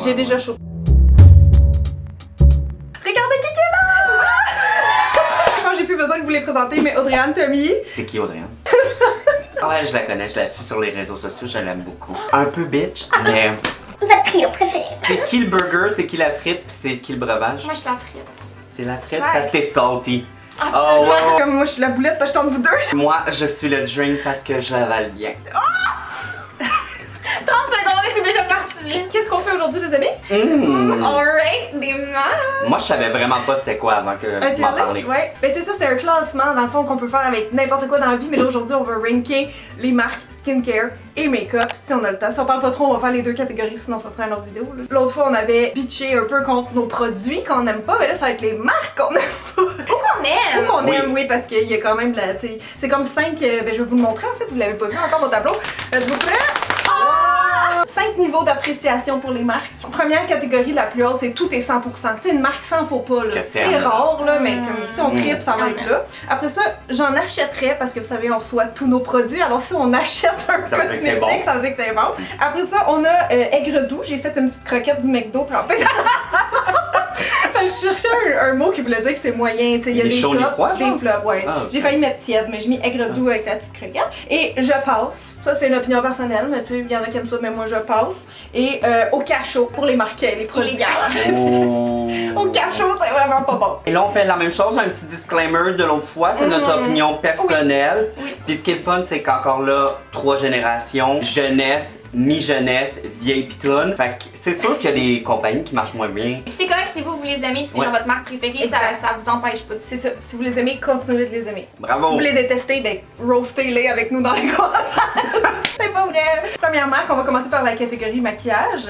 J'ai déjà chaud. Regardez qui est là! Moi, j'ai plus besoin de vous les présenter, mais Audrey-Anne Tommy. C'est qui Audrey-Anne? Ouais, je la connais, je la suis sur les réseaux sociaux, je l'aime beaucoup. Un peu bitch, mais... Votre trio préféré. C'est qui le burger, c'est qui la frite, puis c'est qui le breuvage? Moi, je suis la frite. C'est la frite Sac. parce que t'es salty. Absolument. Oh, wow. Comme moi, je suis la boulette parce que je tente vous deux. Moi, je suis le drink parce que je l'avale bien. 30 secondes et c'est déjà parti. Qu'est-ce qu'on fait aujourd'hui, les amis? Alright, des marques. Moi, je savais vraiment pas c'était quoi avant que Un tu m'en tier parles. list, ouais. Ben c'est ça, c'est un classement dans le fond qu'on peut faire avec n'importe quoi dans la vie, mais là aujourd'hui on va ranker les marques skincare et make-up si on a le temps. Si on parle pas trop, on va faire les deux catégories, sinon ça serait une autre vidéo. L'autre fois on avait bitché un peu contre nos produits qu'on aime pas, mais là ça va être les marques qu'on aime pas. Ou qu'on aime. Qu'on Oui. aime, oui, parce qu'il y a quand même la. T'sais, c'est comme 5. Ben je vais vous le montrer en fait, vous l'avez pas vu encore au tableau. Êtes-vous prêts? 5 niveaux d'appréciation pour les marques. Première catégorie la plus haute, c'est tout est 100%. Tu sais, une marque sans faux pas, là. Que C'est t'aimes. rare, là, mais comme si on tripe, ça va Mm. être là. Après ça, j'en achèterais parce que vous savez, on reçoit tous nos produits. Alors si on achète un Ça veut dire que c'est cosmétique, bon. ça veut dire que c'est bon. Après ça, on a aigre doux. J'ai fait une petite croquette du McDo trempée. Fait que je cherchais un mot qui voulait dire que c'est moyen. Tu sais, il y a Des des chauds, des tops, froids, des genre? flops, ouais. Ah, ok. J'ai failli mettre tiède, mais j'ai mis aigre doux avec la petite croquette. Et je passe. Ça, c'est une opinion personnelle, mais tu sais, il y en a qui aiment ça, mais moi, je passe. Et au cachot pour les marquer, les produits. Illégal. Oh. Au cachot, c'est vraiment pas bon. Et là, on fait la même chose, un petit disclaimer de l'autre fois, c'est notre opinion personnelle. Puis ce qui est le fun, c'est qu'encore là, 3 générations, jeunesse, mi-jeunesse, vieille pitoune. Fait que c'est sûr qu'il y a des compagnies qui marchent moins bien. Puis c'est correct si vous les aimez, puis c'est Ouais. genre votre marque préférée, Exact. ça vous empêche pas de C'est ça. Si vous les aimez, continuez de les aimer. Bravo. Si vous les détestez, ben, roastez-les avec nous dans les commentaires. C'est pas vrai. Première marque, on va commencer par la catégorie maquillage.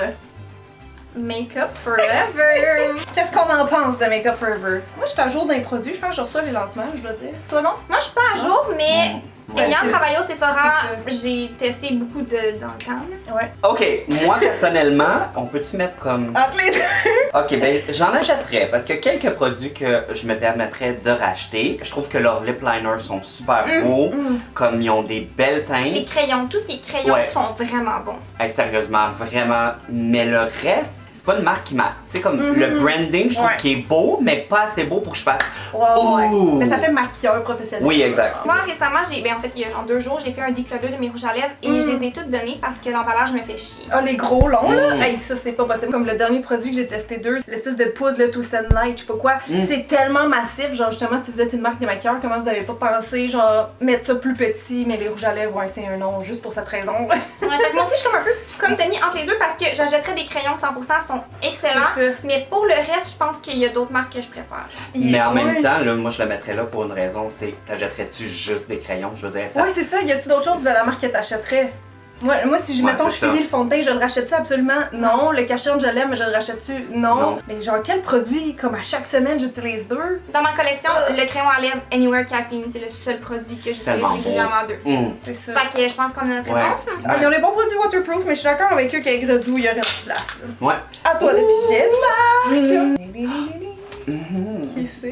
Make-up forever. Qu'est-ce qu'on en pense de Make Up Forever? Moi, je suis à jour d'un produit, je pense que je reçois les lancements, je dois dire. Toi, non? Moi, je suis pas à jour, mais Ouais, ayant t'es- travaillé au Sephora, c'est j'ai testé beaucoup dans le temps. là. Ouais. Ok, moi personnellement, on peut-tu mettre comme... Entre les deux. Ok, ben j'en achèterais parce que quelques produits que je me permettrais de racheter, je trouve que leurs lip liners sont super beaux, comme ils ont des belles Les teintes. crayons, tous ces crayons Ouais. sont vraiment bons. Hey, sérieusement, vraiment. Mais le reste, c'est pas une marque qui m'a. Tu sais, comme le branding, je trouve Ouais. qu'il est beau, mais pas assez beau pour que je fasse. Ouais, ouais. Ouh. Mais ça fait maquilleur professionnel. Oui, exact. Moi, récemment, en fait, il y a genre 2 jours, j'ai fait un declutter de mes rouges à lèvres et je les ai toutes données parce que l'emballage me fait chier. Ah, les gros longs, là. Hey, ça, c'est pas possible. Comme le dernier produit que j'ai testé l'espèce de poudre, le Twist and Light, je sais pas quoi. C'est tellement massif. Genre, justement, si vous êtes une marque de maquilleur, comment vous avez pas pensé, genre, mettre ça plus petit, mais les rouges à lèvres, ouais, c'est un nom juste pour cette raison. Ouais, fait que moi aussi, je suis comme un peu comme Tommy entre les deux parce que j'achèterais des crayons 100%, ils sont excellents. C'est ça. Mais pour le reste, je pense qu'il y a d'autres marques que je préfère. Mais en Ouais. même temps, là, moi je le mettrais là pour une raison, c'est t'achèterais-tu juste des crayons? Je veux dire, ça. Ouais, c'est ça. Y a-tu d'autres choses de la marque que t'achèterais? Moi, si je, Ouais, mettons, je c'est ça. finis le fond de teint, je le rachète-tu absolument? Non. Le cachant, je l'aime, mais je le rachète-tu? Non. Non. Mais genre, quel produit, comme à chaque semaine, j'utilise 2? Dans ma collection, le crayon à lèvres Anywhere Caffeine, c'est le seul produit que j'utilise Tellement beau. régulièrement d'eux. C'est ça. Fait que je pense qu'on a notre Ouais. réponse. Ah, ils ont des bons produits waterproof, mais je suis d'accord avec eux qu'aigre doux, il y aurait plus de place. là. Ouais. À toi de piger une marque! Qui c'est?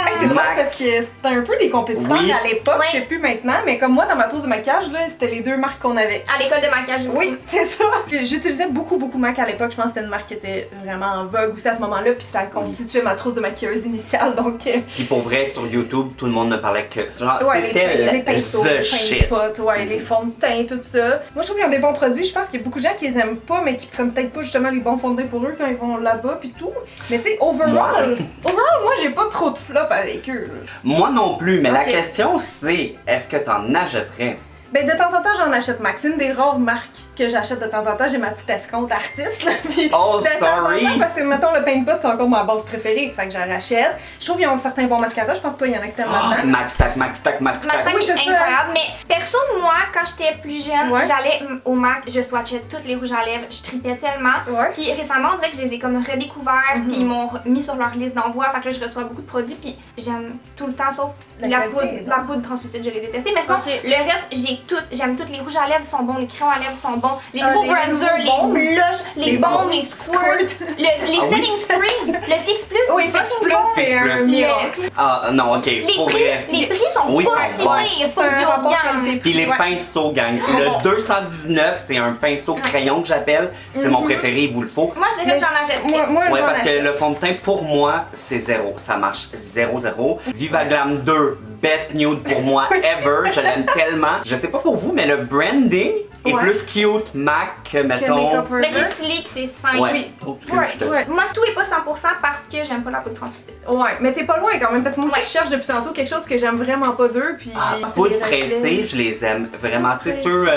Hey, c'est drôle Mac. parce que c'était un peu des compétiteurs Oui. à l'époque, Ouais. je sais plus maintenant, mais comme moi dans ma trousse de maquillage, là, c'était les 2 marques qu'on avait. À l'école de maquillage aussi. Oui, c'est ça. Puis j'utilisais beaucoup MAC à l'époque. Je pense que c'était une marque qui était vraiment en vogue aussi à ce moment-là. Puis ça constituait ma trousse de maquilleuse initiale. Donc, Puis pour vrai, sur YouTube, tout le monde ne parlait que. Genre, ouais, c'était les pinceaux, the les shit. potes, ouais, les fonds de teint, tout ça. Moi, je trouve qu'ils ont des bons produits. Je pense qu'il y a beaucoup de gens qui les aiment pas, mais qui prennent peut-être pas justement les bons fonds de teint pour eux quand ils vont là-bas. Puis tout. Mais tu sais, overall, moi, j'ai pas trop de flop avec eux. là. Moi non plus, mais la Ok. question c'est est-ce que t'en achèterais? Ben, de temps en temps, j'en achète Max. C'est une des rares marques que j'achète de temps en temps. J'ai ma petite escompte artiste, là. Puis Oh, de temps en sorry. temps, parce que, mettons, le paint pot, c'est encore ma base préférée. Fait que j'en rachète. Je trouve qu'ils ont certains bons mascaras. Je pense que toi, il y en a que t'aimes là-dedans. Max Tac, Max Tac, Max Max Tac. Tac Oui, est c'est ça. incroyable, mais perso, moi, quand j'étais plus jeune, Ouais. j'allais au MAC, je swatchais toutes les rouges à lèvres, je tripais tellement. Ouais. Puis récemment, on dirait que je les ai comme redécouverts, puis ils m'ont mis sur leur liste d'envoi, fait que là, je reçois beaucoup de produits, puis j'aime tout le temps, sauf La la qualité, poudre, non? la poudre translucide, je l'ai détestée, mais sinon, Ok. le reste, j'ai j'aime toutes. Les rouges à lèvres sont bons, les crayons à lèvres sont bons, les Ah, nouveaux les bronzers, nouveaux bons. les blushs, les baumes, les Squirt. squirts, les setting spray, le Fix Plus. Oui, c'est Fix fucking Plus, bon. c'est Fix un Plus. miracle. Ah non, ok, Les pour prix, vrai. les prix sont Oui, pas sont si bons. pires, C'est pas un du haut de rapport gamme. qualité-prix. Puis les Ouais. pinceaux, gang. Le 219, c'est un pinceau crayon que j'appelle. C'est mon préféré, il vous le faut. Moi, je dirais que j'en achèterais. Moi, Ouais, j'en parce que achète. le fond de teint, pour moi, c'est 0. Ça marche 0-0. Viva Glam 2, best nude pour moi ever. Je l'aime tellement. Je sais pas pour vous, mais le branding est Ouais. plus cute MAC que, Que mettons... Makeup Mais Forever. c'est slick, c'est simple. Ouais. Oh, Ouais, je te- ouais. Moi, tout est pas 100% parce que j'aime pas la poudre translucide. Ouais, mais t'es pas loin quand même, parce que moi aussi Ouais. je cherche depuis tantôt quelque chose que j'aime vraiment pas d'eux, puis... Ah, c'est poudre les reflets. pressée, je les aime vraiment. Tu sais, Poudre sur...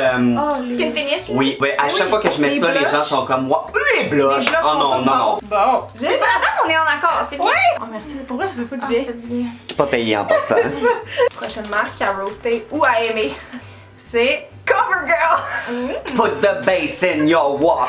Oh, les... Skin finish. Oui, ouais, à chaque Oui, fois que je mets les ça, les blushs. gens sont comme moi. Les Les blushs! blushs Oh sont non, tous non, non. bons. Bon, j'ai... C'est pas attends, on est en accord, c'est bien. Oh merci, pour vrai ça fait fou Ah, du ça bien. fait du bien. Je suis pas payé en passant. Prochaine marque à roaster ou à aimer, c'est CoverGirl! Put the bass in your walk.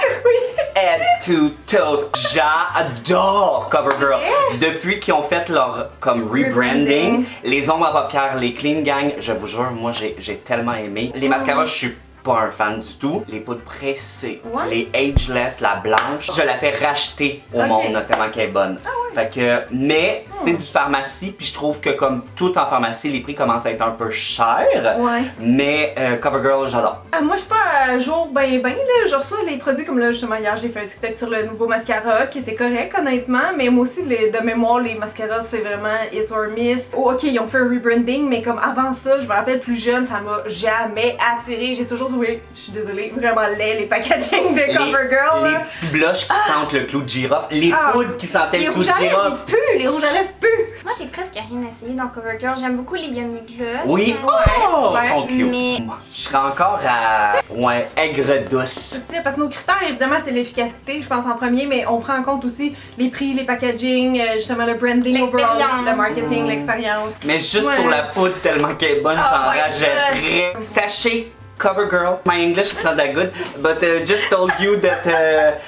Head to toes. J'adore CoverGirl. Depuis qu'ils ont fait leur comme rebranding, les ombres à paupières, les clean gang, je vous jure, moi j'ai tellement aimé. Les mascaras, je suis pas un fan du tout. Les poudres pressées, Ouais. les ageless, la blanche, je la fais racheter au Ok. monde tellement qu'elle est bonne. Fait que, mais c'est du pharmacie, puis je trouve que comme tout en pharmacie, les prix commencent à être un peu chers. Ouais. Mais CoverGirl, j'adore. Moi je suis pas à jour ben là, je reçois les produits comme là justement hier j'ai fait un TikTok sur le nouveau mascara qui était correct honnêtement, mais moi aussi de mémoire les mascaras c'est vraiment hit or miss. Oh, ok ils ont fait un rebranding mais comme avant ça je me rappelle plus jeune ça m'a jamais attiré, j'ai toujours trouvé, je suis désolée, vraiment laid les packaging de CoverGirl Les là. petits blushs qui sentent le clou de girofle, les Ah. poudres qui sentaient Les le clou rouges de à lèvres girofle. ils puent, les rouges à lèvres puent. Moi, j'ai presque rien essayé dans CoverGirl. J'aime beaucoup les Yummy Gloss. Oui, oh, ouais, sont cute. mais- Moi, je serais encore à ouais, aigre douce. C'est ça, parce que nos critères, évidemment, c'est l'efficacité, je pense, en premier, mais on prend en compte aussi les prix, les packaging, justement le branding overall, L'expérience. le marketing, l'expérience. Mais juste Ouais. pour la poudre tellement qu'elle est bonne, Oh j'en my rachèterais. Sachez CoverGirl. My English is not that good, but just told you that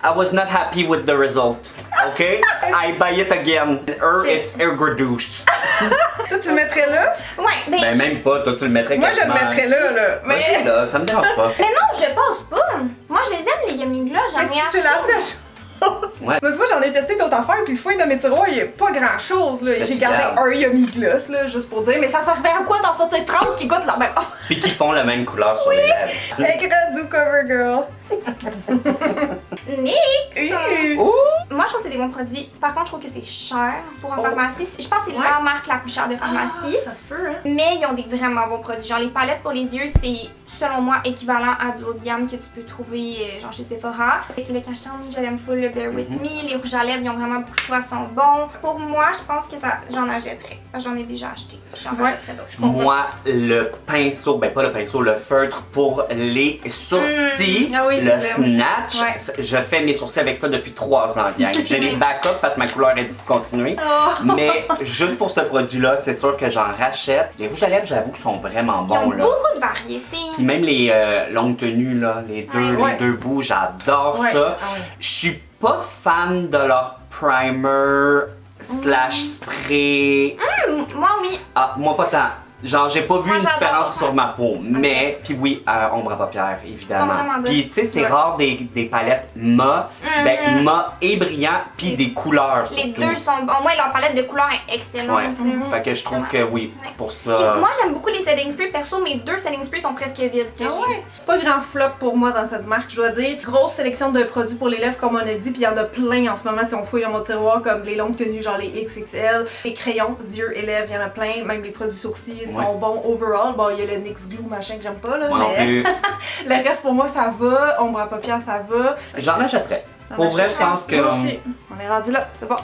I was not happy with the result. Okay? I buy it again. It's aigre-douce. Toi, tu le mettrais là? Ouais, ben, Ben même pas, toi tu le mettrais Moi, je le quasiment. mettrais là, là. Vas-y, Mais, là, ça me dérange pas. mais non, je pense pas. Moi, je les aime, les Yummy Gloss. J'en mais ai si acheté. c'est la seule chose. Ouais. Parce que moi, j'en ai testé d'autres affaires, puis fouille dans mes tiroirs, il y a pas grand chose, là. Ben, J'ai tu gardé gardes. un Yummy Gloss, là, juste pour dire, mais ça servait à quoi d'en sortir 30 qui goûtent la même. Oh, Puis qui font la même couleur sur les lèvres. aigre doux CoverGirl. Next! Ouh! Moi, je trouve que c'est des bons produits. Par contre, je trouve que c'est cher pour en pharmacie. Je pense que c'est Ouais. la marque la plus chère de pharmacie. Ça se peut, hein? Mais ils ont des vraiment bons produits. Genre, les palettes pour les yeux, c'est selon moi équivalent à du haut de gamme que tu peux trouver genre chez Sephora. Avec le Cachan, je l'aime full, le Bear With Me, les rouges à lèvres, ils ont vraiment beaucoup de choix, sont bons. Pour moi, je pense que ça, j'en achèterais. Parce que j'en ai déjà acheté. J'en Ouais. rachèterais d'autres. Moi, le pinceau, ben pas le pinceau, le feutre pour les sourcils, Ah oui, le tu l'aimes. snatch, Ouais. je fais mes sourcils avec ça depuis 3 ans, gang. J'ai les backups parce que ma couleur est discontinuée. Oh. Mais juste pour ce produit-là, c'est sûr que j'en rachète. Les rouges à lèvres, j'avoue qu'ils sont vraiment Ils ont bons, là. beaucoup de variétés. Puis même les longues tenues, là, les Ouais. deux bouts, j'adore Ouais. ça. Ah ouais. Je suis pas fan de leur primer slash spray. Moi, oui. Ah, moi pas tant. Genre, j'ai pas vu Moi, une j'adore. différence sur ma peau, mais, puis oui, ombre à paupières, Ils sont évidemment. vraiment bonnes. Puis tu sais, c'est Ouais. rare des palettes mat, ben mat et brillant, puis des couleurs Les surtout. deux sont bons. Moi, leur palette de couleurs est excellente. Ouais, fait que je trouve que oui, Ouais. pour Puis ça... moi, j'aime beaucoup les setting sprays. Perso, mes 2 setting sprays sont presque vides. que Ah j'ai. ouais. Pas grand flop pour moi dans cette marque, je dois dire. Grosse sélection de produits pour les lèvres, comme on a dit, puis il y en a plein en ce moment si on fouille dans mon tiroir, comme les longues tenues, genre les XXL, les crayons, yeux et lèvres, il y en a plein. Même les produits sourcils sont bons overall. Bon, il y a le NYX Glue machin que j'aime pas, là, Moi non mais plus. le reste pour moi ça va. Ombre à paupières, ça va. J'en achèterais. J'en Pour vrai, je achèterais pense que... moi aussi. On est rendu là, c'est bon.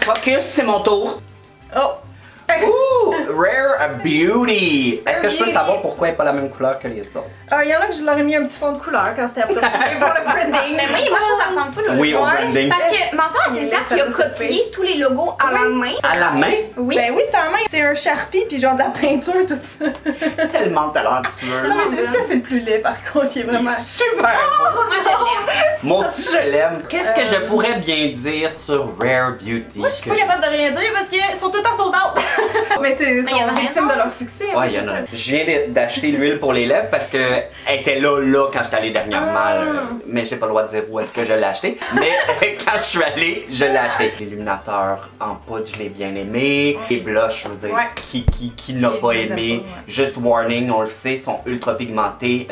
Focus, c'est mon tour. Oh! Ouh! Rare Beauty! Est-ce que je peux Beauty. savoir pourquoi elle n'est pas la même couleur que les autres? Il y en a que je leur ai mis un petit fond de couleur quand c'était approprié pour le branding. Mais oui, moi, je trouve que ça ressemble full au Oui, au Ouais. branding. Parce que mention à Cynthia Ça qui a peut se copié tous les logos à la main. À la main? Oui. Ben oui, c'est en main. C'est un Sharpie puis genre de la peinture, tout ça. Tellement talentueux. Non, mais c'est ça, c'est le plus laid par contre, il est vraiment. Super! Moi, je l'aime. Moi aussi, je l'aime. Qu'est-ce que je pourrais bien dire sur Rare Beauty? Moi, je suis que pas capable de rien dire parce qu'ils sont tout le temps sold out. Mais c'est il y en sont a victimes raison. de leur succès. Ouais, oui, il y en c'est a. ça. Je viens d'acheter l'huile pour les lèvres parce que elle était là quand j'étais allée dernièrement. Mais j'ai pas le droit de dire où est-ce que je l'ai acheté. Mais quand je suis allée, je l'ai acheté. L'illuminateur en poudre, je l'ai bien aimé. Les blushs, je veux dire, Ouais. qui l'a pas les aime aimé. pas, ouais. Juste warning, on le sait, sont ultra pigmentés.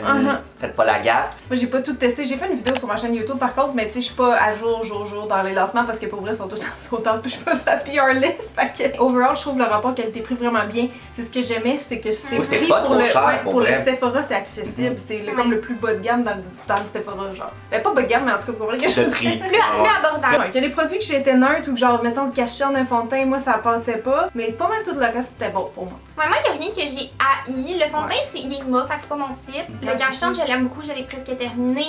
Faites pas la gaffe. Moi, j'ai pas tout testé. J'ai fait une vidéo sur ma chaîne YouTube par contre, mais tu sais, je suis pas à jour dans les lancements parce que pour vrai, ils sont tous en sautant. Puis je suis pas sur la PR list. Fait que, overall, je trouve le rapport qualité-prix vraiment bien. C'est ce que j'aimais, c'est que c'est Oui, c'était pris pas pour trop le, cher, ouais, pour pour le vrai. Sephora, c'est accessible. C'est comme le plus bas de gamme dans le Sephora, genre. Ben, pas bas de gamme, mais en tout cas, pour vrai, que je De prix. Plus abordable. Ouais, il y a des produits que j'étais neutre ou que genre, mettons, le cachet en un fond de teint, moi, ça passait pas. Mais pas mal tout le reste, c'était bon pour moi. Ouais, moi, il n'y a rien que j'ai haï. Le fond de teint, il est mauve, fait que c'est pas mon type. Le Ouais, c'est cachet, ça. je l'aime beaucoup, je l'ai presque terminé.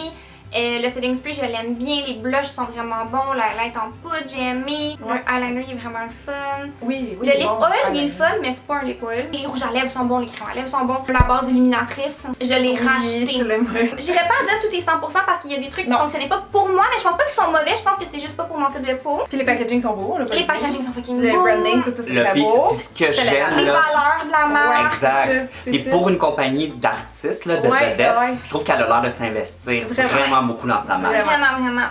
Le setting spray, je l'aime bien. Les blushs sont vraiment bons. La light en poudre, j'ai aimé. Ouais. Le eyeliner, il est vraiment le fun. Oui, oui. Le lip bon, oil, il est le fun, mais c'est pas un lip oil. Les rouges à lèvres sont bons, les crèmes à lèvres sont bons. La base illuminatrice, je l'ai Oui, tu racheté. l'aimes. J'irais pas à dire tout est 100% parce qu'il y a des trucs qui Non. fonctionnaient pas pour moi, mais je pense pas qu'ils sont mauvais. Je pense que c'est juste pas pour mon type de peau. Puis les packaging sont beaux, on l'a pas Les dit. packaging sont fucking Le beaux. branding, tout ça, c'est Le très puis, beau. ce que C'est j'aime Les là. valeurs de la marque. Exact. c'est Et ça. pour une compagnie d'artistes, là, de Ouais, vedettes, ouais. je trouve qu'elle a l'air de s'investir Vraiment. vraiment beaucoup dans sa marque. Vraiment. Vraiment.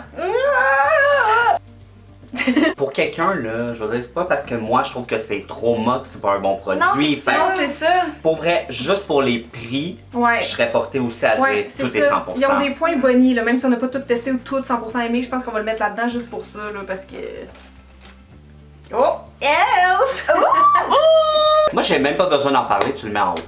Pour quelqu'un, là, je veux dire, c'est pas parce que moi je trouve que c'est trop moque, c'est pas un bon produit. Non, c'est Fait ça. Non, que, c'est ça. pour vrai, juste pour les prix, Ouais. je serais porté aussi à Ouais, dire c'est tout ça. est 100%. Ils ont des points bonnies, là, même si on n'a pas tout testé ou tout 100% aimé, je pense qu'on va le mettre là-dedans juste pour ça, là, parce que... Oh! Elf! Moi, j'ai même pas besoin d'en parler, tu le mets en haut.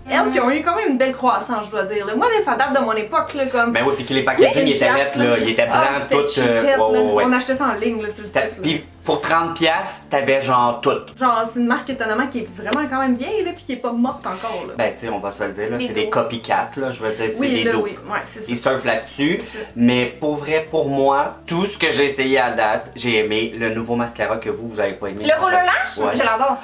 Elf, ils ont eu quand même une belle croissance, je dois dire. Là. Moi, mais ça date de mon époque, là, comme... Ben oui, puis que les packaging étaient lettres, là, ils étaient blancs, c'était tout. cheapette, ouais, là. ouais, ouais. On achetait ça en ligne, là, sur le site, là. Puis pour 30$, t'avais genre tout. Genre, c'est une marque étonnamment qui est vraiment quand même vieille, là, puis qui est pas morte encore, là. Ben, tu sais, on va se le dire, là, Les c'est des dos. copycats, là, je veux dire, c'est oui, des là, dos. oui, ouais, c'est ça. Ils surfent là-dessus, C'est ça. mais pour vrai, pour moi, tout ce que j'ai essayé à date, j'ai aimé. Le nouveau mascara que vous avez pas aimé. Le roller lash, Ouais. je l'adore.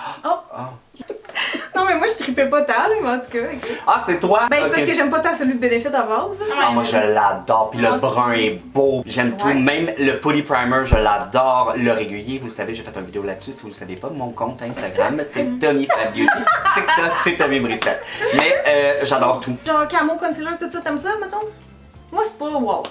Non, mais moi, je tripais pas tant, là, mais en tout cas, ok. Ah, c'est toi? Ben, c'est Ok. parce que j'aime pas tant celui de Benefit à base, là. Ah, moi je l'adore, puis le Moi aussi. brun est beau, j'aime tout, Ouais. même le Putty Primer je l'adore, le régulier, vous le savez, j'ai fait une vidéo là-dessus, si vous le savez pas, mon compte Instagram c'est Tommy Fab Beauty, TikTok c'est Tommy Brissette, mais j'adore tout. Genre, camo, concealer, tout ça, t'aimes ça, mettons? Moi, c'est pas wow.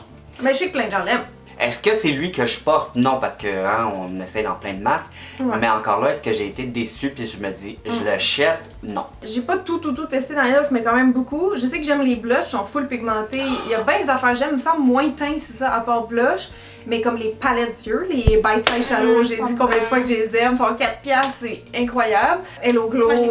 Mais je sais que plein de gens l'aiment. Est-ce que c'est lui que je porte? Non, parce que hein, on essaie dans plein de marques, Ouais. mais encore là, est-ce que j'ai été déçue puis je me dis, je le jette? Non. J'ai pas tout testé dans Elf, mais quand même beaucoup. Je sais que j'aime les blushs, ils sont full pigmentés. Il y a bien des affaires que j'aime, il me semble moins teint, c'est ça, à part blush. Mais comme les palettes d'yeux, les Bite Size Shadow, j'ai dit combien de fois que je les aime, ils sont 4$, c'est incroyable. Hello Glow, Moi, je l'ai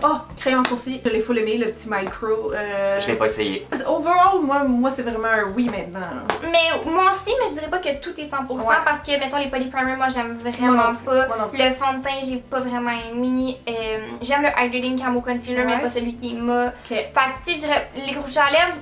pas oh, crayon sourcil, je l'ai full aimé, le petit micro. Je l'ai pas essayé. Overall, moi c'est vraiment un oui maintenant. là. Mais moi aussi, mais je dirais pas que tout est 100% Ouais. parce que, mettons, les Poly Primer, moi j'aime Moi vraiment non plus, pas. moi non plus. Le fond de teint, j'ai pas vraiment aimé. J'aime le Hydrating Camo Concealer, mais Ouais. pas celui qui est mat. Ok. Fait que, tu sais, je dirais, les rouges à lèvres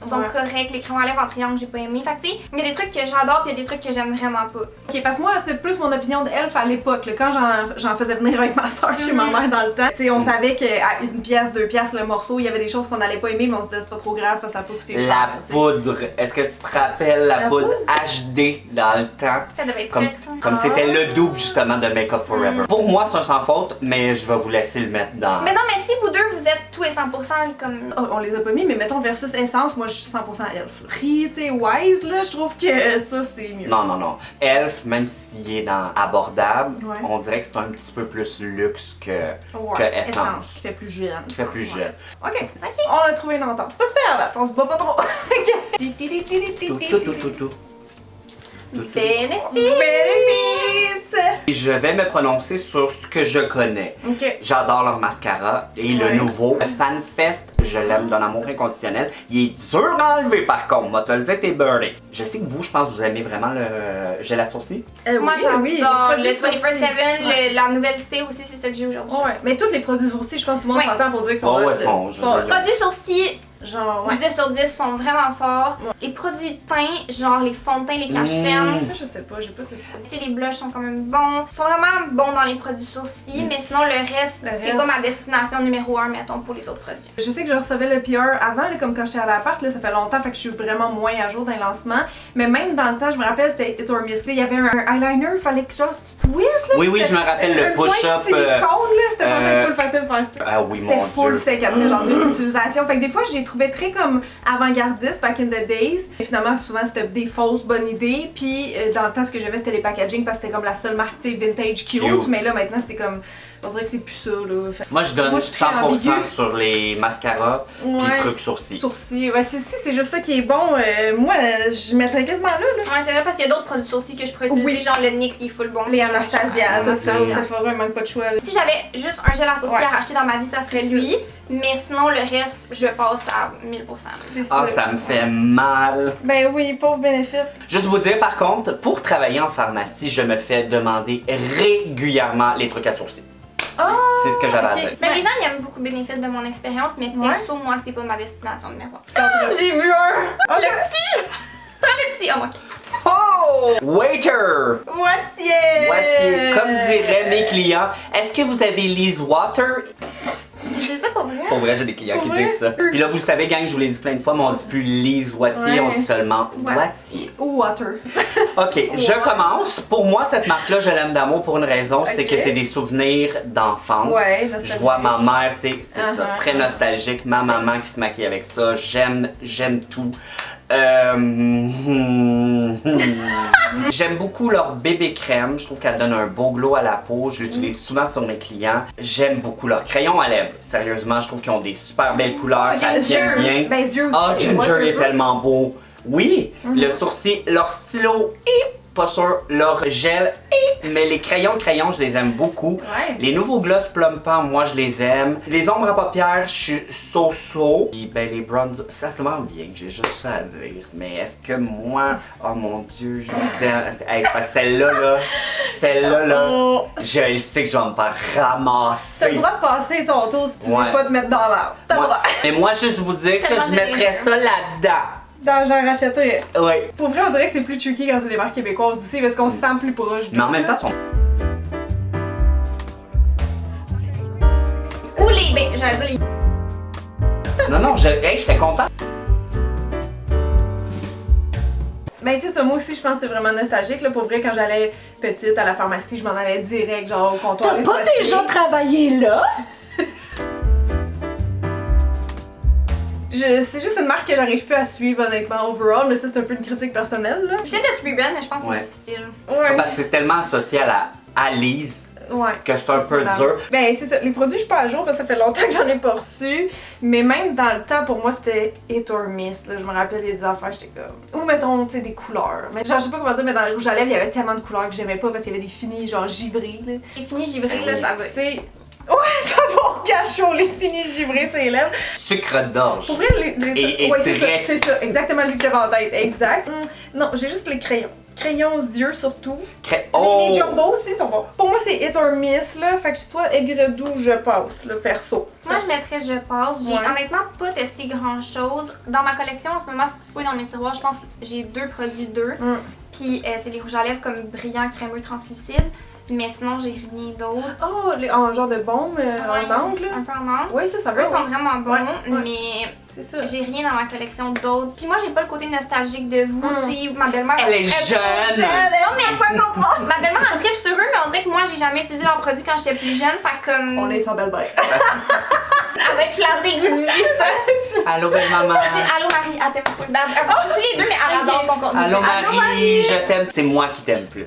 sont Ouais. corrects, les crèmes à lèvres en triangle, j'ai pas aimé. Fait que, tu sais, il y a des trucs que j'adore, puis il y a des trucs que j'aime vraiment pas. Ok, parce que moi, c'est plus mon opinion d'Elf à l'époque. là, Quand j'en faisais venir avec ma soeur chez ma mère dans le temps, tu sais, on savait qu'à 1$, 2$ le morceau, il y avait des choses qu'on allait pas aimer, mais on se disait c'est pas trop grave parce que ça a pas coûté cher. La tu sais. poudre, est-ce que tu te rappelles la La poudre HD dans le temps? Ça devait être Comme, sexe, hein. comme c'était le double justement de Make Up Forever. Pour moi, c'est un sans faute, mais je vais vous laisser le mettre dans. Mais non, mais si vous deux, vous êtes tout et 100% comme. Oh, on les a pas mis, mais mettons versus Essence, moi je suis 100% Elf. Prix, tu sais, Wise, là, je trouve que ça c'est mieux. Non, non, non. Elf, même s'il est dans abordable, Ouais. on dirait que c'est un petit peu plus luxe que Ouais, Essence. qui fait plus jeune. Qui fait plus jeune. Ok, on a trouvé une entente. C'est pas super là, on se bat pas trop. Tout, tout, tout, tout, tout. Benefit! Benefits! Et je vais me prononcer sur ce que je connais. Ok. J'adore leur mascara et le Ouais. nouveau FanFest, je l'aime d'un amour inconditionnel. Il est dur à enlever par contre, moi te le dire, t'es birdé. Je sais que vous, je pense que vous aimez vraiment le gel à sourcils. Moi j'adore les le produits 24/7, sourcils. la nouvelle C aussi, c'est ça que j'ai aujourd'hui. Ouais, mais tous les produits sourcils, je pense que tout le monde Ouais. s'entend pour dire qu'ils sont Ouais, hot, ouais, là. sont- je veux dire, Produits sourcils, Genre, ouais. 10 sur 10 sont vraiment forts. Ouais. Les produits de teint, genre les fonds de teint, les cachemires, Ça, je sais pas, j'ai pas testé. tu sais, les blushs sont quand même bons. Ils sont vraiment bons dans les produits sourcils, mais sinon le reste, c'est reste- pas ma destination numéro 1, mettons, pour les autres produits. Je sais que je recevais le PR avant, là, comme quand j'étais à l'appart, là, ça fait longtemps, fait que je suis vraiment moins à jour dans les lancements. Mais même dans le temps, je me rappelle, c'était Hit or Miss. Il y avait un eyeliner, il fallait que genre tu twists, là. Oui, oui, c'était je me rappelle le un point de push-up, silicone, là, c'était censé être full facile de faire ça. Ah oui, C'était mon full Dieu. sec après genre 2 utilisations. Fait que des fois, j'ai trouvé très comme avant-gardiste back in the days. Et finalement, souvent, c'était des fausses bonnes idées. Puis dans le temps, ce que j'avais, c'était les packaging parce que c'était comme la seule marque, tu sais, vintage cute. Mais là, maintenant, c'est comme. On dirait que c'est plus ça, là. Fait- Moi, je donne Moi, je suis très 100% ambiguë. sur les mascaras pis Ouais. trucs sourcils. Sourcils. Ouais, c'est juste ça qui est bon. Moi, je mettrais quasiment là, là. Ouais, c'est vrai parce qu'il y a d'autres produits sourcils que je pourrais utiliser, Oui. genre le NYX, il est full bon. Les Anastasia, tout ça, Anastasia. ça fera un manque pas de choix. Là. Si j'avais juste un gel à sourcils Ouais. à racheter dans ma vie, ça serait C'est lui. Mais sinon, le reste, je passe à 1000%. C'est Ah, ça me fait mal. Ben oui, pauvre bénéfice. Juste vous dire, par contre, pour travailler en pharmacie, je me fais demander régulièrement les trucs à sourcils. Ah! C'est ce que j'avais à ok. dire. Mais Ouais. les gens ils aiment beaucoup bénéfice de mon expérience, mais perso, moi, c'est pas ma destination numéro 1. J'ai vu un! Le petit! Prends le petit! Oh, ok. Oh! Waiter! Moitié! Moitié. Comme diraient mes clients, est-ce que vous avez Lee's Water? C'est ça pour vrai? Pour vrai, j'ai des clients Pour qui vrai? disent ça. Puis là, vous le savez, gang, je vous l'ai dit plein de fois, mais on dit plus Lee's Moitié, Ouais. on dit seulement Ouais. Moitié. Ou water. Ok, je commence. Pour moi, cette marque-là, je l'aime d'amour pour une raison, c'est Ok. que c'est des souvenirs d'enfance. Ouais, Je nostalgique. vois ma mère, c'est ça, Uh-huh. très nostalgique. Ma maman qui se maquille avec ça, j'aime tout. J'aime beaucoup leur bébé crème, je trouve qu'elle donne un beau glow à la peau, je l'utilise souvent sur mes clients. J'aime beaucoup leur crayon à lèvres, sérieusement, je trouve qu'ils ont des super belles couleurs, ça tient bien. Ben, yeux Ah, aussi. Ginger est Waterproof. tellement beau. Oui, le sourcil, leur stylo et pas sûr, leur gel et mais les crayons, je les aime beaucoup. Ouais. Les nouveaux gloss Plum Pump, moi je les aime. Les ombres à paupières, je suis so-so. Et ben les bronzers, ça se vend bien, j'ai juste ça à dire. Mais est-ce que moi, oh mon dieu, je me sens. Hey, parce que celle-là là, Oh. je sais que je vais me faire T'as ramasser. le droit de passer ton tour si tu Ouais. veux pas te mettre dans l'art. T'as le Moi- droit. mais moi, juste vous dire que Tellement je mettrais ça là-dedans. Dans j'en rachèterais. Oui. Pour vrai, on dirait que c'est plus tricky quand c'est des marques québécoises aussi parce qu'on se sent plus proche. Mais en même temps, ils sont. Ou les. Ben, j'allais dire les. Non, j'étais content. Ben c'est ça, moi aussi je pense que c'est vraiment nostalgique. Là. Pour vrai, quand j'allais petite à la pharmacie, je m'en allais direct genre au comptoir. les sourcils. travaillé là? C'est juste une marque que j'arrive plus à suivre honnêtement overall, mais ça c'est un peu une critique personnelle là. J'essaie de suivre, mais je pense que Ouais. c'est difficile. Ouais. Parce que c'est tellement associé à Lise Ouais. que c'est un peu dur. Ben c'est ça, les produits je suis pas à jour parce que ça fait longtemps que j'en ai pas reçu, mais même dans le temps pour moi c'était hit or miss, là, je me rappelle il y a des affaires, j'étais comme, ou mettons tu sais des couleurs, mais genre je sais pas comment dire, mais dans les rouges à lèvres il y avait tellement de couleurs que j'aimais pas parce qu'il y avait des finis genre givrés là. Et fini givré, là, ça va. Tu sais, ouais ça va au cachot les finis givrés sur les lèvres. Sucre d'orge. Pour vrai, Et ouais, c'est ça, très- c'est ça, exactement lui que j'avais en tête, exact. Non, j'ai juste les crayons. Crayons aux yeux surtout. Oh! Les jumbo aussi sont bons. Pour moi, c'est hit or miss, là. Fait que soit aigre doux, je passe, le perso. Moi, je mettrais je passe. J'ai Ouais. honnêtement pas testé grand chose. Dans ma collection, en ce moment, si tu fouilles dans mes tiroirs, je pense que j'ai 2 produits d'eux. Mm. Puis c'est les rouges à lèvres comme brillant, crémeux, translucide. Mais sinon, j'ai rien d'autre. Oh, en genre de baume Ouais, en angle, là. Un peu en angle. Oui, ça Eux va. sont vraiment bons, Ouais, ouais. mais C'est ça. j'ai rien dans ma collection d'autres. Puis moi, j'ai pas le côté nostalgique de vous, Mm. tu sais, ma belle-mère. Elle est tripe- jeune! Non, mais pas comprendre. Ma belle-mère, elle tripe sur eux, mais on dirait que moi, j'ai jamais utilisé leurs produits quand j'étais plus jeune. Fait que comme. On est sans belle-mère. Elle va être flattée que vous disiez ça. Allô, belle maman! Tu dis, allô Marie, elle t'aime full. Ben, elle continue les deux, mais elle adore ton contenu. Allô, Allô, Marie! Je t'aime. C'est moi qui t'aime plus.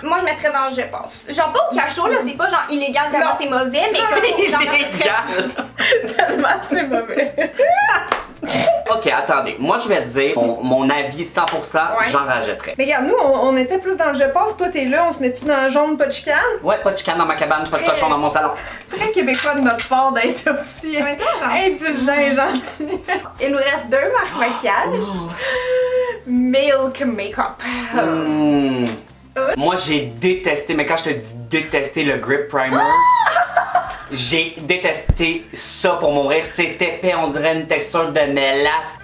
Moi, je mettrais dans je passe. Genre, pas au cachot, là, c'est pas genre illégal tellement Non. c'est mauvais, mais comme j'en achèterais. Illégal. Tellement, c'est mauvais. Ok, attendez. Moi, je vais te dire mon avis 100%, Ouais. j'en rajouterais. Mais regarde, nous, on était plus dans le je passe. Toi, t'es là, on se met-tu dans le jaune, pas de chicane? Ouais, pas de chicane dans ma cabane, pas de cochon dans mon salon. Très québécois de notre part d'être aussi Mais toi, genre. indulgent et gentil. Il nous reste 2 marques maquillage. Milk Makeup. Moi, j'ai détesté, mais quand je te dis détester le Grip Primer, J'ai détesté ça pour mourir. C'est épais, on dirait une texture de mélasse.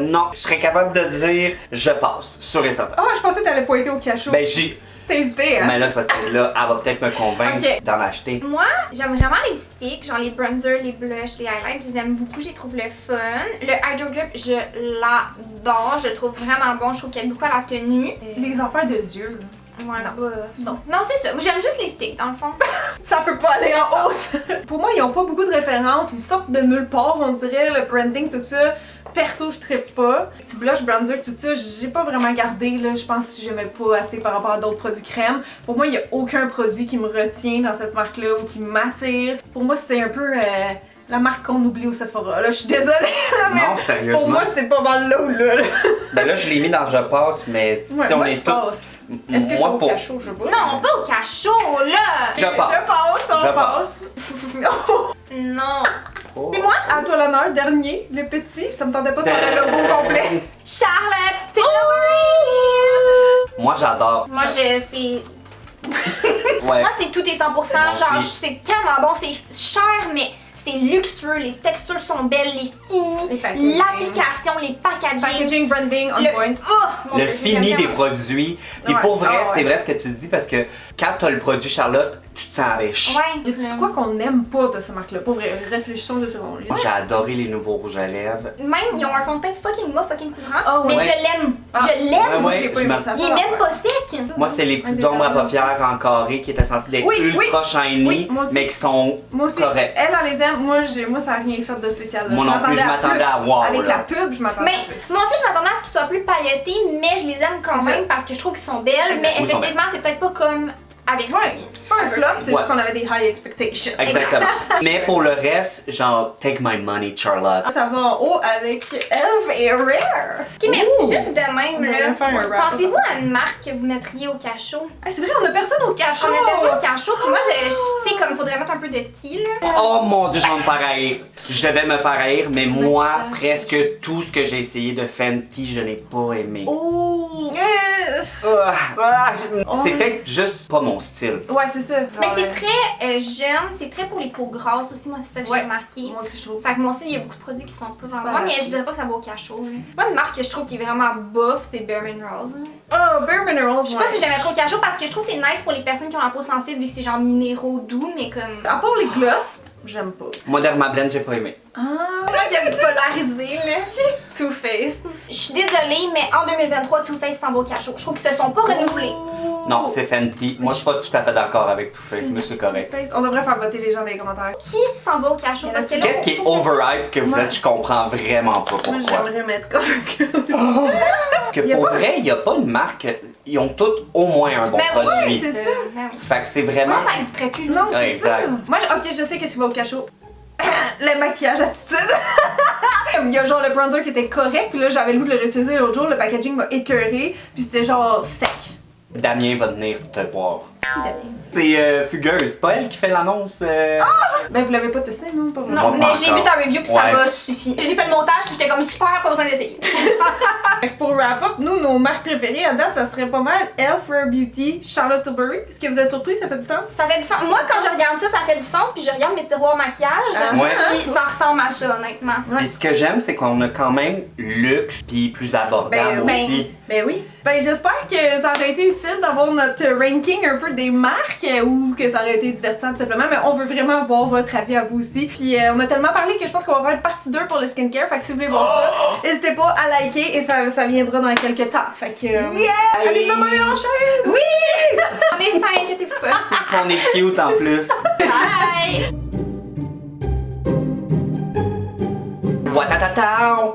Non, je serais capable de dire je passe, sûr et certain. Ah, je pensais que t'allais pointer au cachot. Ben j'ai. T'as hésité, hein? Mais là, c'est parce que là, elle va peut-être me convaincre Ok. d'en acheter. Moi, j'aime vraiment les sticks, genre les bronzers, les blushs, les highlights, je les aime beaucoup, je les trouve le fun. Le Hydro Grip, je l'adore, je le trouve vraiment bon, je trouve qu'il y a beaucoup à la tenue. Les affaires de yeux, là. Ouais, Non. bof. Non. Non, c'est ça, moi j'aime juste les sticks dans le fond. Ça peut pas aller en hausse! Pour moi, ils ont pas beaucoup de références, ils sortent de nulle part, on dirait, le branding, tout ça. Perso, je trippe pas. Petit blush, bronzer, tout ça, j'ai pas vraiment gardé, là. Je pense que j'aimais pas assez par rapport à d'autres produits crème. Pour moi, il y a aucun produit qui me retient dans cette marque-là ou qui m'attire. Pour moi, c'est un peu la marque qu'on oublie au Sephora. Là, je suis désolée, là, mais Non, sérieusement. pour moi, c'est pas mal là ou là. Ben là, je l'ai mis dans je passe, mais si Ouais, on moi, est je tous. passe. Est-ce que c'est Moi, au pour- cachot, je sais pas? Non, pas au cachot, là! Je passe. Je passe, on Je passe. Non. Oh. C'est moi? À toi l'honneur, dernier, le petit. Ça me tentait pas de faire le logo au complet. Charlotte Oh! Tilbury! Moi, j'adore. Moi, c'est. Ouais. Moi, c'est tout est 100%. Moi Genre, aussi. c'est tellement bon, c'est cher, mais c'est luxueux. Les textures sont belles, les finis, Les packaging. l'application, les packaging. Packaging, branding, on point. Oh, mon Le Dieu, fini j'aime des tellement. produits. Puis Ouais. pour vrai, Ah ouais. c'est vrai ce que tu dis parce que quand t'as le produit Charlotte, tu te sens riche. Ouais. Y a-tu de quoi qu'on n'aime pas de ce marque-là? Pour vrai, réfléchissons 2 secondes. Moi, j'ai adoré les nouveaux rouges à lèvres. Même, ils ont un fond de teint fucking mauve, fucking courant. Ah ouais. Mais Ouais. je l'aime. Ah. Je l'aime. Ouais, J'ai pas je aimé m'en- ça. Il est même pas sec. Moi, c'est les Un petites détail. ombres à paupières en carré qui étaient censées être Oui, ultra oui. shiny, Oui, moi aussi. mais qui sont Moi aussi, correctes. elle, elle les aime. Moi, ça a rien fait de spécial. là. Moi non plus, je m'attendais à plus. wow, Avec là. la pub, je m'attendais Mais à plus. moi aussi, je m'attendais à ce qu'ils soient plus pailletés, mais je les aime quand C'est même ça. parce que je trouve qu'ils sont belles. Exact. Mais Oui, ils sont effectivement, c'est peut-être pas comme avec Ouais, c'est pas un flop, c'est Ouais. juste qu'on avait des high expectations. Exactement. Mais pour le reste, genre, take my money, Charlotte. Ça va en haut avec Elf et Rare. Ok, mais Ouh. juste de même, On devrait là, faire un wrap-up. pensez-vous à une marque que vous mettriez au cachot? Ah, c'est vrai, on a personne au cachot. On était au cachot, puis moi, je sais, comme faudrait mettre un peu de tea, là. Oh mon dieu, je vais me faire haïr. Je vais me faire haïr, mais moi, Maquillage. presque tout ce que j'ai essayé de Fenty, je n'ai pas aimé. Oh! Yes. C'était juste pas mon style. Ouais, c'est ça. Mais Genre, c'est très jeune, c'est très pour les peaux grasses aussi, moi, c'est ça que Ouais. j'ai remarqué. Moi aussi, je trouve. Fait que moi aussi, il y a beaucoup de produits qui sont pas C'est vraiment pas moi, mais adapté. je dirais pas que ça va au cachot. Là. Moi, une marque que je trouve qui est vraiment bof, c'est Bare Minerals. Oh, Bare Minerals, Je sais pas si j'aimerais trop au cachot parce que je trouve que c'est nice pour les personnes qui ont la peau sensible vu que c'est genre minéraux doux, mais comme. À part les gloss, j'aime pas. Moi, Dermablend, j'ai pas aimé. Ah! Moi, j'aime polariser, là. Too Faced. Je suis désolée, mais en 2023, Too Faced s'en va au cachot. Je trouve qu'ils se sont pas renouvelés. Non, c'est Fenty. Moi, je suis pas tout à fait d'accord avec Too Faced, mais c'est correct. On devrait faire voter les gens dans les commentaires. Qui s'en va au cachot? Parce que là, Qu'est-ce qui est overhype que vous Ouais. êtes, je comprends vraiment pas Moi, pourquoi. j'aimerais mettre CoverGirl. Parce que Y a pour pas- vrai, il y a pas une marque, ils ont toutes au moins un bon Ben oui, produit. c'est ça. Ben oui. Fait que c'est vraiment. Sinon, ça n'existerait plus. Non, c'est Exact. ça. Moi, ok, je sais qu'est-ce qui va au cachot. Le maquillage attitude. Il y a genre le bronzer qui était correct, puis là j'avais le goût de le réutiliser l'autre jour, le packaging m'a écœuré, puis c'était genre sec. Damien va venir te voir. Qui Damien? C'est Fugueuse, c'est pas elle qui fait l'annonce. Ben vous l'avez pas testé, non? Pas vraiment. Non, Moi, mais pas j'ai encore. vu ta review puis ça Ouais. m'a suffi. J'ai fait le montage puis j'étais comme super, pas besoin d'essayer. Fait que pour wrap up, nous, nos marques préférées à date, ça serait pas mal Elf, Rare Beauty, Charlotte Tilbury. Est-ce que vous êtes surpris? Ça fait du sens? Ça fait du sens. Moi, quand je regarde ça, ça fait du sens puis je regarde mes tiroirs maquillage. Ouais. Puis ça ressemble à ça, honnêtement. Ouais. Puis ce que j'aime, c'est qu'on a quand même luxe puis plus abordable Ben, aussi. Ben oui. Ben j'espère que ça aurait été utile d'avoir notre ranking un peu des marques ou que ça aurait été divertissant tout simplement, mais on veut vraiment voir votre avis à vous aussi. Puis on a tellement parlé que je pense qu'on va faire une partie 2 pour le skincare, fait que si vous voulez voir ça, n'hésitez pas à liker et ça viendra dans quelques temps. Fait que... Allez, vous abonner à la chaîne! Oui! On est fin, inquiétez-vous pas. On est cute en plus. Bye! Watatata!